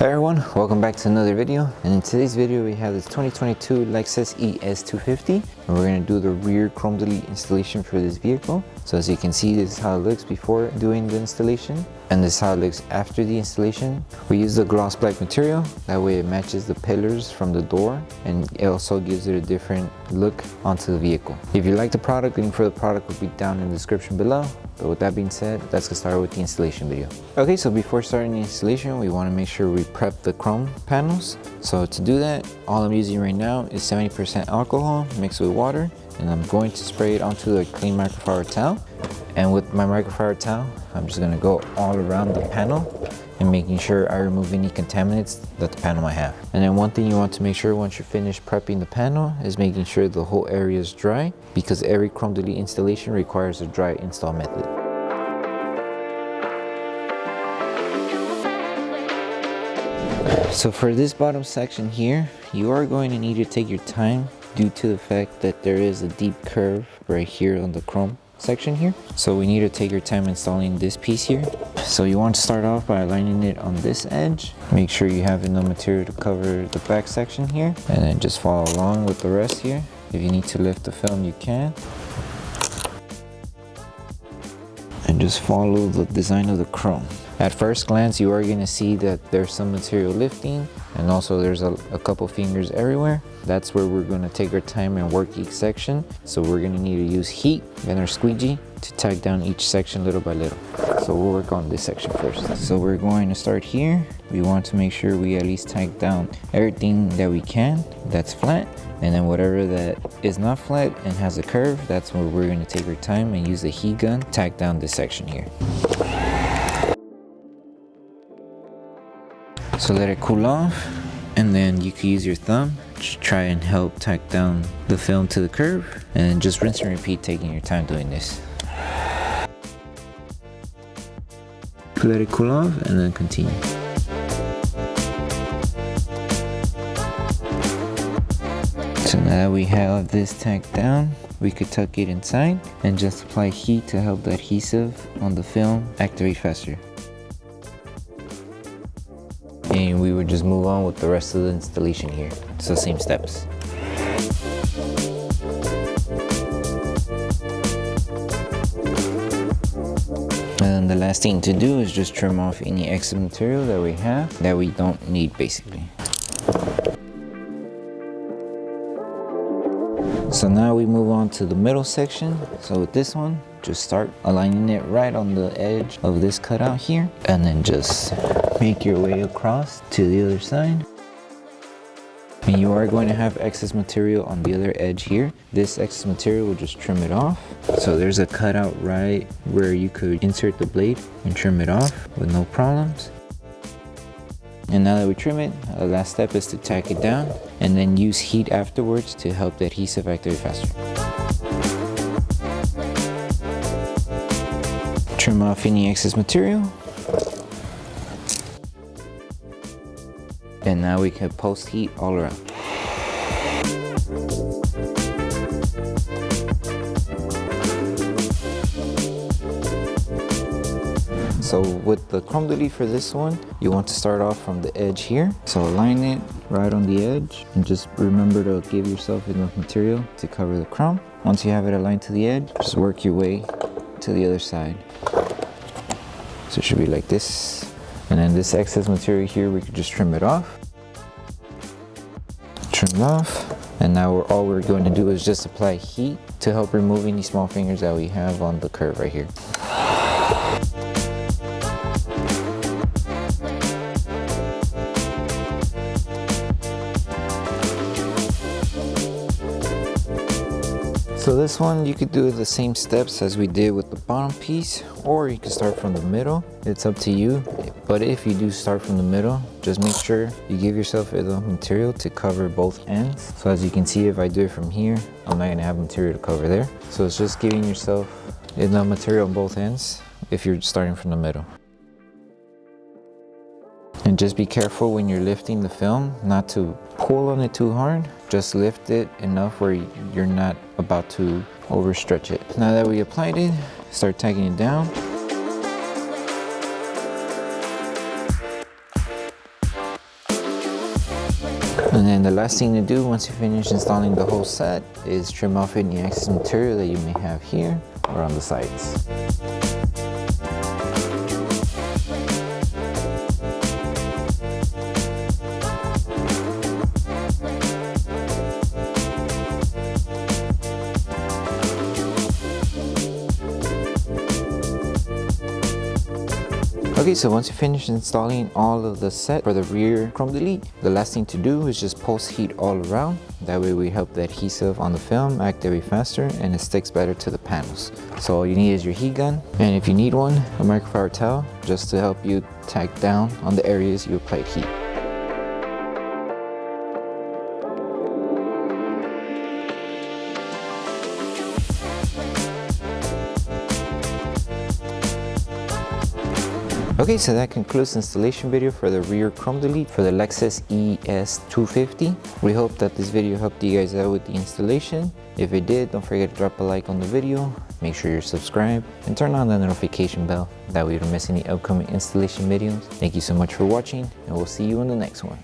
Hi everyone, welcome back to another video. And in today's video we have this 2022 Lexus ES 250 and we're going to do the rear chrome delete installation for this vehicle. So as you can see, this is how it looks before doing the installation and this is how it looks after the installation. We use the gloss black material, that way it matches the pillars from the door and it also gives it a different look onto the vehicle. If you like the product, link for the product will be down in the description below. But with that being said, let's get started with the installation video. Okay, so before starting the installation, we want to make sure we prep the chrome panels. So to do that, all I'm using right now is 70% alcohol mixed with water, and I'm going to spray it onto a clean microfiber towel. And with my microfiber towel, I'm just going to go all around the panel and making sure I remove any contaminants that the panel might have. And then one thing you want to make sure once you're finished prepping the panel is making sure the whole area is dry, because every chrome delete installation requires a dry install method. So for this bottom section here, you are going to need to take your time due to the fact that there is a deep curve right here on the chrome section here. So we need to take your time installing this piece here. So you want to start off by aligning it on this edge. Make sure you have enough material to cover the back section here, and then just follow along with the rest here. If you need to lift the film, you can. And just follow the design of the chrome. At first glance, you are going to see that there's some material lifting, and also there's a couple fingers everywhere. That's where we're going to take our time and work each section. So we're going to need to use heat and our squeegee to tack down each section little by little. So we'll work on this section first. So we're going to start here. We want to make sure we at least tack down everything that we can that's flat. And then whatever that is not flat and has a curve, that's where we're going to take our time and use the heat gun, tack down this section here. So let it cool off, and then you can use your thumb to try and help tack down the film to the curve, and then just rinse and repeat, taking your time doing this. Let it cool off and then continue. So now that we have this tacked down, we could tuck it inside and just apply heat to help the adhesive on the film activate faster. And we would just move on with the rest of the installation here. So same steps. And the last thing to do is just trim off any excess material that we have that we don't need basically. So now we move on to the middle section. So with this one, just start aligning it right on the edge of this cutout here, and then just make your way across to the other side. And you are going to have excess material on the other edge here. This excess material will just trim it off. So there's a cutout right where you could insert the blade and trim it off with no problems. And now that we trim it, the last step is to tack it down and then use heat afterwards to help the adhesive activate faster. Trim off any excess material. And now we can post heat all around. So with the chrome delete for this one, you want to start off from the edge here. So align it right on the edge and just remember to give yourself enough material to cover the chrome. Once you have it aligned to the edge, just work your way to the other side. So it should be like this. And then this excess material here, we could just trim it off. Trim it off. And now all we're going to do is just apply heat to help remove any small fingers that we have on the curve right here. So this one, you could do the same steps as we did with the bottom piece, or you can start from the middle. It's up to you. But if you do start from the middle, just make sure you give yourself enough material to cover both ends. So as you can see, if I do it from here, I'm not gonna have material to cover there. So it's just giving yourself enough material on both ends if you're starting from the middle. And just be careful when you're lifting the film not to pull on it too hard. Just lift it enough where you're not about to overstretch it. Now that we applied it, start tacking it down. And then the last thing to do once you finish installing the whole set is trim off any excess material that you may have here or on the sides. Okay, so once you finish installing all of the set for the rear chrome delete, the last thing to do is just post heat all around. That way we help the adhesive on the film activate faster and it sticks better to the panels. So all you need is your heat gun, and if you need one, a microfiber towel, just to help you tack down on the areas you applied heat. Okay, so that concludes the installation video for the rear chrome delete for the Lexus ES 250. We hope that this video helped you guys out with the installation. If it did, don't forget to drop a like on the video, make sure you're subscribed, and turn on the notification bell. That way you don't miss any upcoming installation videos. Thank you so much for watching, and we'll see you in the next one.